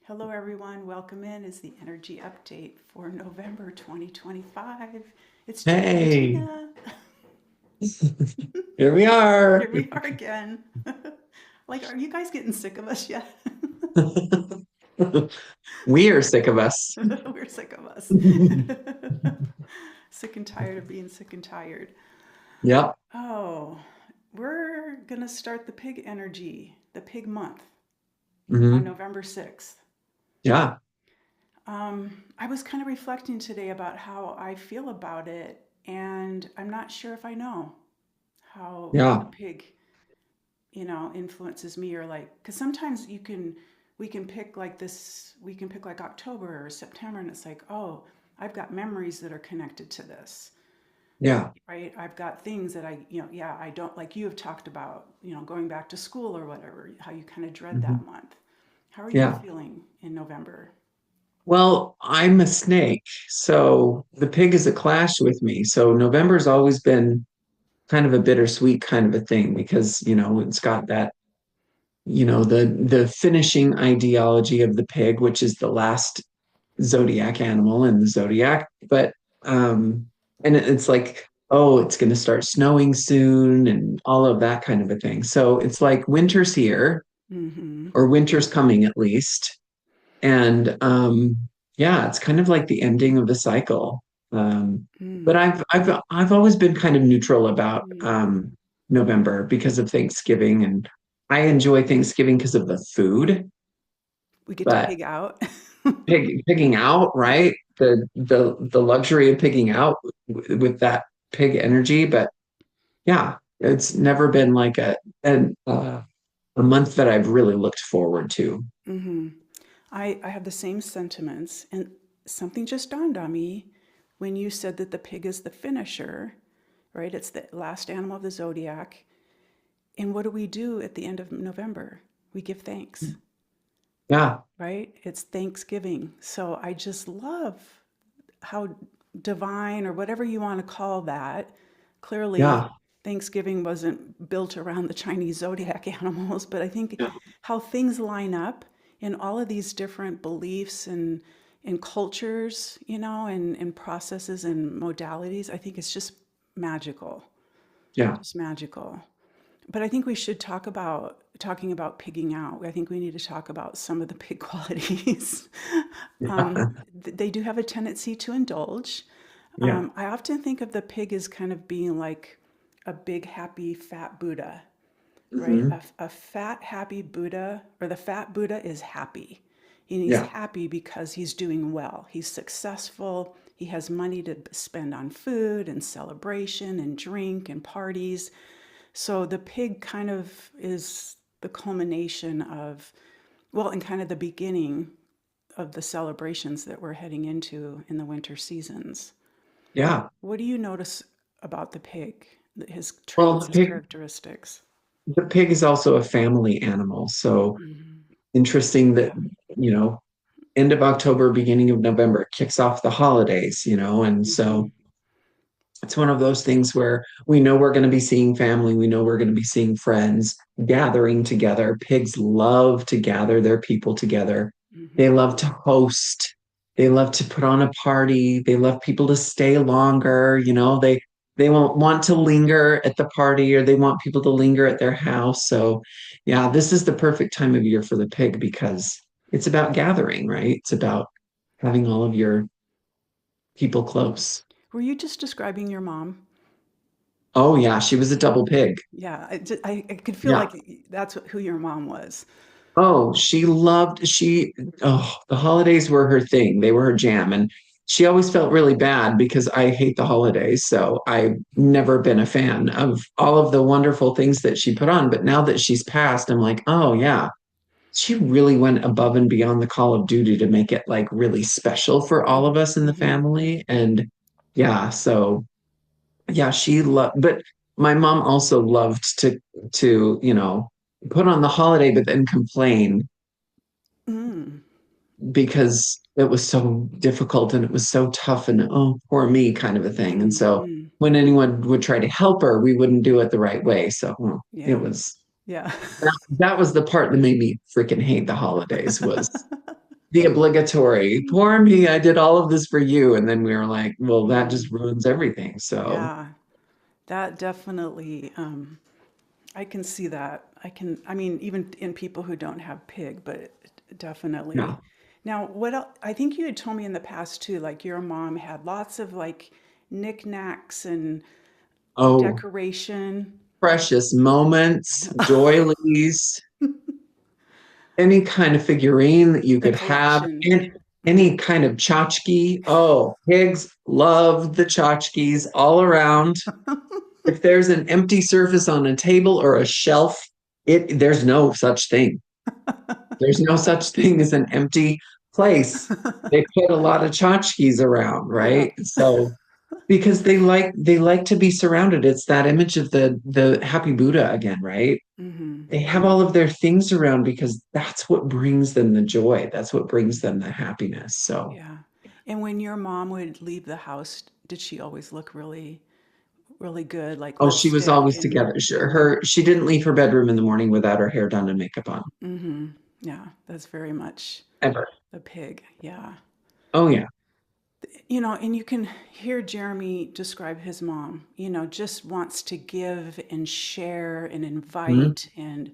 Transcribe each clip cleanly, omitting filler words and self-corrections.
Hello, everyone. Welcome in is the energy update for November 2025. It's Jen and Hey, Tina. here we are. Here we are again. Like, are you guys getting sick of us yet? We are sick of us. We're sick of us. Sick and tired of being sick and tired. Yep. Oh, we're going to start the pig energy, the pig month on Hmm. November 6th. Yeah. I was kind of reflecting today about how I feel about it, and I'm not sure if I know how the Yeah. pig, influences me or like, because sometimes we can pick like this, we can pick like October or September, and it's like, oh, I've got memories that are connected to this, Yeah. right? I've got things that yeah, I don't like you have talked about, going back to school or whatever, how you kind of dread that Mhm. month. How are you Yeah. feeling in November? Well, I'm a snake, so the pig is a clash with me. So November's always been kind of a bittersweet kind of a thing because, it's got that, the finishing ideology of the pig, which is the last zodiac animal in the zodiac. But and it's like, oh, it's going to start snowing soon and all of that kind of a thing. So it's like winter's here, Mm-hmm. or winter's coming at least. And yeah, it's kind of like the ending of the cycle. But Mm. I've always been kind of neutral about Mm. November because of Thanksgiving, and I enjoy Thanksgiving because of the food. We get to But pig out. pigging out, right? The luxury of pigging out with that pig energy. But yeah, it's never been like a month that I've really looked forward to. Hmm. I have the same sentiments, and something just dawned on me when you said that the pig is the finisher, right? It's the last animal of the zodiac. And what do we do at the end of November? We give thanks, Yeah, right? It's Thanksgiving. So I just love how divine or whatever you want to call that. Clearly, yeah, Thanksgiving wasn't built around the Chinese zodiac animals, but I think yeah, how things line up in all of these different beliefs and cultures, and processes and modalities, I think it's just magical, yeah, just magical. But I think we should talking about pigging out. I think we need to talk about some of the pig qualities. yeah, They do have a tendency to indulge. yeah. I often think of the pig as kind of being like a big, happy, fat Buddha, right? Hmm. A fat, happy Buddha, or the fat Buddha is happy. And he's Yeah, happy because he's doing well. He's successful. He has money to spend on food and celebration and drink and parties. So the pig kind of is the culmination of, well, and kind of the beginning of the celebrations that we're heading into in the winter seasons. yeah. What do you notice about the pig, his Well, traits, his characteristics? the pig is also a family animal. So Mhm. interesting that, you know, end of October, beginning of November kicks off the holidays, and so Mhm. it's one of those things where we know we're going to be seeing family, we know we're going to be seeing friends gathering together. Pigs love to gather their people together. They Mhm. love to host. They love to put on a party. They love people to stay longer. They won't want to linger at the party, or they want people to linger at their house. So, yeah, this is the perfect time of year for the pig because it's about gathering, right? It's about having all of your people close. Were you just describing your mom? Oh yeah, she was a double pig. Yeah, I could feel Yeah. like that's who your mom was. Oh, the holidays were her thing. They were her jam. And she always felt really bad because I hate the holidays. So I've never been a fan of all of the wonderful things that she put on. But now that she's passed, I'm like, oh yeah, she really went above and beyond the call of duty to make it like really special for all of us in the Mm-hmm. family. And yeah, so yeah, she loved, but my mom also loved to, put on the holiday, but then complain Mm. because it was so difficult and it was so tough and oh, poor me kind of a thing. And so Mm-hmm. when anyone would try to help her, we wouldn't do it the right way. So it Yeah. was Yeah. that was the part that made me freaking hate the holidays was the obligatory, poor me, I did all of this for you. And then we were like, well, that Mm, just ruins everything. So, yeah, that definitely, I can see that. I mean, even in people who don't have pig, but yeah. definitely. Now, what else? I think you had told me in the past too, like your mom had lots of like knickknacks and Oh, decoration, precious moments, doilies, any kind of figurine that you the could have, collection. and any kind of tchotchke. Oh, pigs love the tchotchkes all around. If there's an empty surface on a table or a shelf, there's no such thing. There's no such thing as an empty place. They put a lot of tchotchkes around, Yeah. right? So because they like to be surrounded. It's that image of the happy Buddha again, right? Hmm. They have all of their things around because that's what brings them the joy. That's what brings them the happiness. So, Yeah. And when your mom would leave the house, did she always look really, really good, like oh, she was lipstick always and together. She didn't leave her bedroom in the morning without her hair done and makeup on, hmm. Yeah, that's very much ever. the pig. Yeah. Oh yeah. And you can hear Jeremy describe his mom, just wants to give and share and Mhm. invite and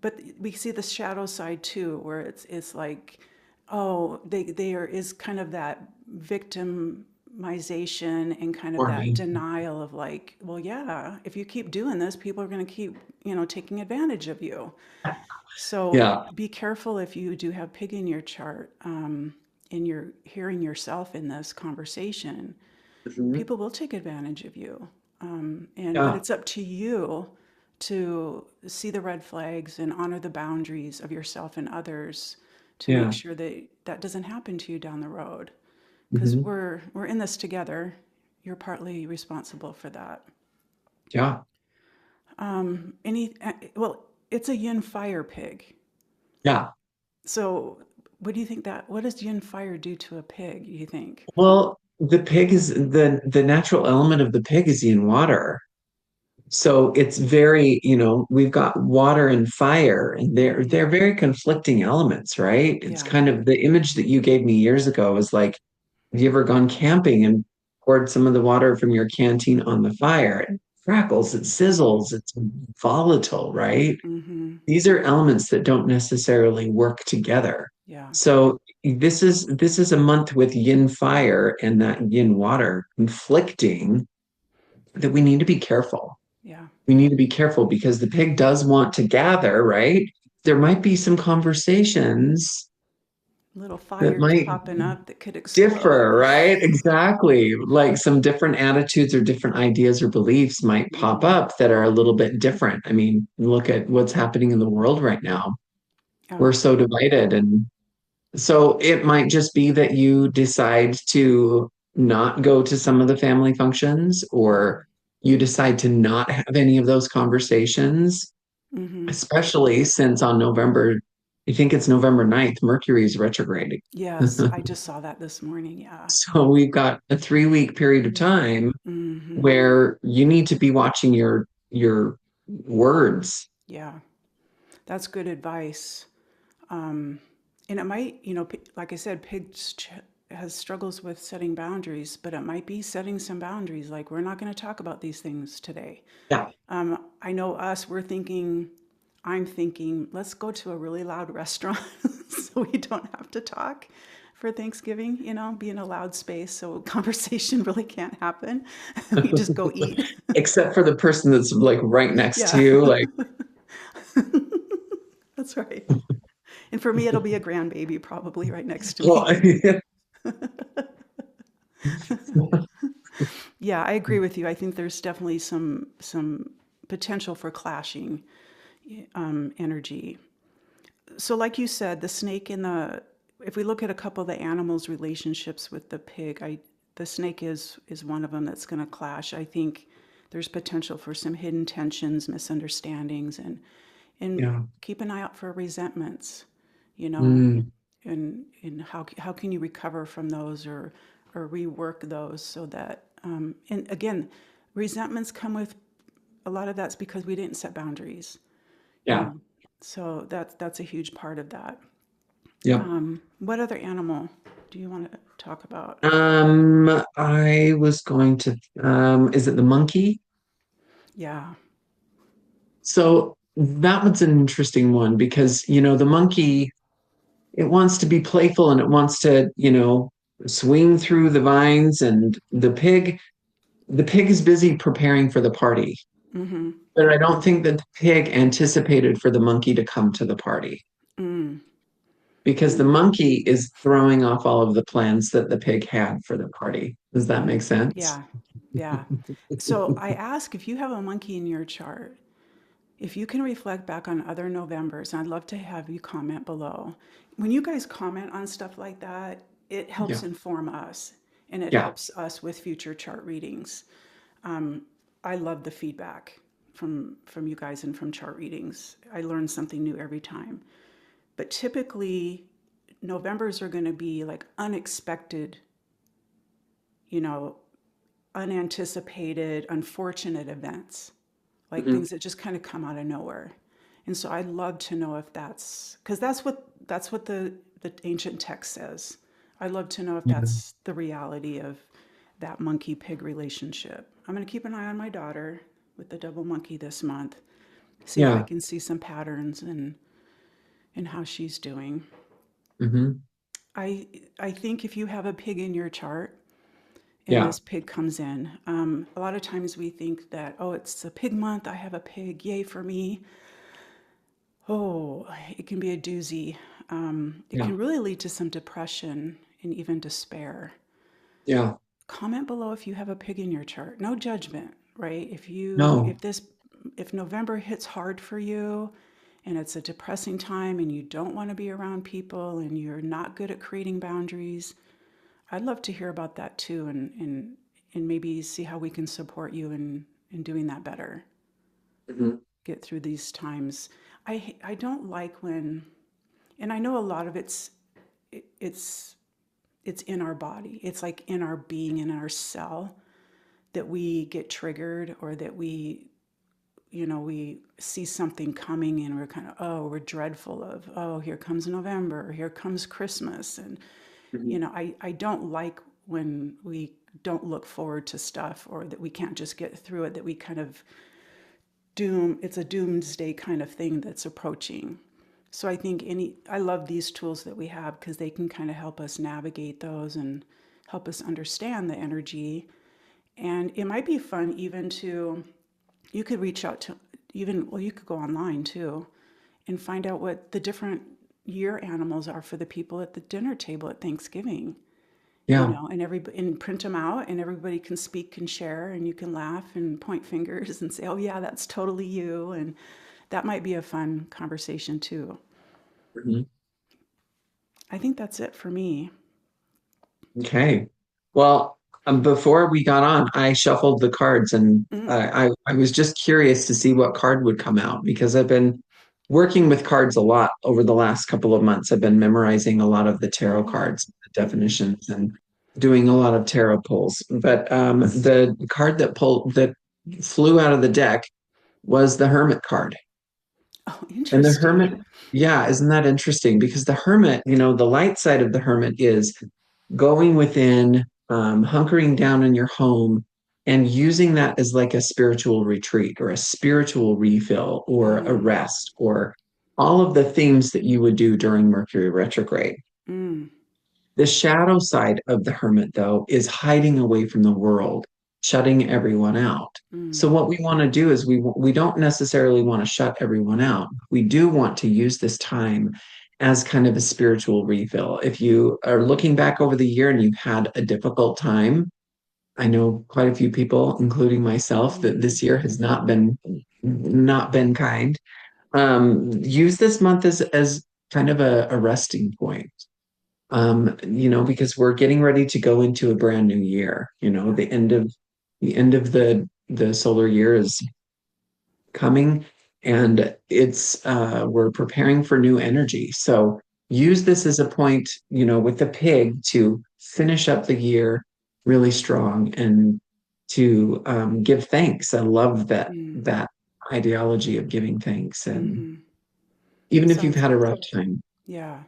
but we see the shadow side too, where it's like, oh, there is kind of that victimization and kind of Or that me. denial of like, well, yeah, if you keep doing this, people are going to keep, taking advantage of you. So Yeah. be careful if you do have pig in your chart, and you're hearing yourself in this conversation. Mhm. People will take advantage of you, but Yeah. it's up to you to see the red flags and honor the boundaries of yourself and others to make Yeah. sure that that doesn't happen to you down the road. Because Hmm. we're in this together. You're partly responsible for that. Yeah. Well, it's a yin fire pig. Yeah. So, what does yin fire do to a pig, you think? Well, the pig is the natural element of the pig is in water. So it's very, we've got water and fire, and Hmm. they're very conflicting elements, right? It's Yeah. kind of the image that you gave me years ago is like, have you ever gone camping and poured some of the water from your canteen on the fire? It crackles, it sizzles, it's volatile, right? Hmm. These are elements that don't necessarily work together. Yeah. So this is a month with yin fire and that yin water conflicting that we need to be careful. Yeah. We need to be careful because the pig does want to gather, right? There might be some conversations Little that fires might popping up that could explode. differ, right? Exactly. Like some different attitudes or different ideas or beliefs might pop Hmm. up that are a little bit different. I mean, look at what's happening in the world right now. We're Oh. so divided. And so it might just be that you decide to not go to some of the family functions or you decide to not have any of those conversations, Hmm. especially since on November, I think it's November 9th, Mercury is retrograding. Yes, I just saw that this morning. Yeah. So we've got a 3 week period of time Hmm. where you need to be watching your words. Yeah. That's good advice. Um, and it might, like I said, has struggles with setting boundaries, but it might be setting some boundaries. Like, we're not going to talk about these things today. Yeah. I know us, I'm thinking, let's go to a really loud restaurant so we don't have to talk for Thanksgiving, be in a loud space so conversation really can't happen. We just go eat. Except for the person that's like right next to Yeah, you, like, that's right. And for me, it'll be a grandbaby probably right next to well, me. Yeah, I agree with you. I think there's definitely some potential for clashing energy. So, like you said, the snake in the if we look at a couple of the animals' relationships with the pig, the snake is one of them that's going to clash. I think there's potential for some hidden tensions, misunderstandings, and yeah. keep an eye out for resentments. You know, Mm, and how can you recover from those or rework those so that and again, resentments come with a lot of that's because we didn't set boundaries. you yeah. know so that's a huge part of that. Yep. What other animal do you want to talk about? I was going to, is it the monkey? Yeah. So that one's an interesting one because, you know, the monkey, it wants to be playful and it wants to, you know, swing through the vines, and the pig is busy preparing for the party. Mm-hmm. But I don't think that the pig anticipated for the monkey to come to the party, Mm. because the Mm. monkey is throwing off all of the plans that the pig had for the party. Does that make Mm. sense? Yeah. Yeah. So I ask if you have a monkey in your chart, if you can reflect back on other Novembers, and I'd love to have you comment below. When you guys comment on stuff like that, it helps Yeah. inform us and it Yeah. helps us with future chart readings. Um, I love the feedback from you guys and from chart readings. I learn something new every time. But typically, Novembers are going to be like unexpected, you know, unanticipated, unfortunate events, like Mhm. things that just kind of come out of nowhere. And so I'd love to know if that's because that's what the ancient text says. I'd love to know if Yeah. that's the reality of that monkey pig relationship. I'm going to keep an eye on my daughter with the double monkey this month, see if I Yeah. can see some patterns in how she's doing. Hmm. I I think if you have a pig in your chart and Yeah. this pig comes in, a lot of times we think that, oh, it's a pig month, I have a pig, yay for me. Oh, it can be a doozy. It Yeah. can really lead to some depression and even despair. Yeah. Comment below if you have a pig in your chart. No judgment, right? No. If November hits hard for you and it's a depressing time and you don't want to be around people and you're not good at creating boundaries, I'd love to hear about that too, and maybe see how we can support you in doing that better. Hmm. Get through these times. I don't like when, and I know a lot of it's it's in our body. It's like in our being, in our cell, that we get triggered or that we see something coming and we're kind of, oh, we're dreadful of, oh, here comes November, here comes Christmas. And, Hmm. I don't like when we don't look forward to stuff or that we can't just get through it, that we kind of it's a doomsday kind of thing that's approaching. So I love these tools that we have because they can kind of help us navigate those and help us understand the energy. And it might be fun even to, you could reach out to, even, well, you could go online too and find out what the different year animals are for the people at the dinner table at Thanksgiving, Yeah. and print them out and everybody can speak and share and you can laugh and point fingers and say, oh yeah, that's totally you. And that might be a fun conversation too. Mhm. I think that's it for me. Okay. Well, before we got on, I shuffled the cards, and Mm. I was just curious to see what card would come out because I've been working with cards a lot over the last couple of months. I've been memorizing a lot of the tarot Oh. cards, the Mm-hmm. definitions, and doing a lot of tarot pulls. But the card that flew out of the deck was the Hermit card. Oh, And the interesting. Hermit, yeah, isn't that interesting? Because the Hermit, you know, the light side of the Hermit is going within, hunkering down in your home and using that as like a spiritual retreat or a spiritual refill or a Mm. rest or all of the things that you would do during Mercury retrograde. Mm. The shadow side of the hermit, though, is hiding away from the world, shutting everyone out. Mm. So what we want to do is we don't necessarily want to shut everyone out. We do want to use this time as kind of a spiritual refill. If you are looking back over the year and you've had a difficult time, I know quite a few people, including myself, that Mm. this year has not been kind. Use this month as kind of a resting point, you know, because we're getting ready to go into a brand new year. You know, Yeah. the end of the solar year is coming, and it's we're preparing for new energy. So use Mm. this as a point, you know, with the pig to finish up the year really strong and to give thanks. I love Mm. that ideology of giving thanks, and Mm-hmm. even if you've Sounds had a good. rough time. Yeah.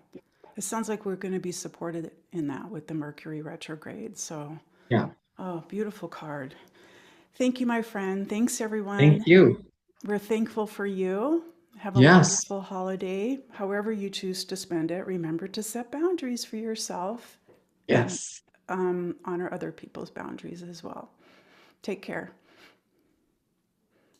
it sounds like we're going to be supported in that with the Mercury retrograde. So, Yeah. oh, beautiful card. Thank you, my friend. Thanks, Thank everyone. you. We're thankful for you. Have a Yes. wonderful holiday. However, you choose to spend it, remember to set boundaries for yourself and Yes. honor other people's boundaries as well. Take care.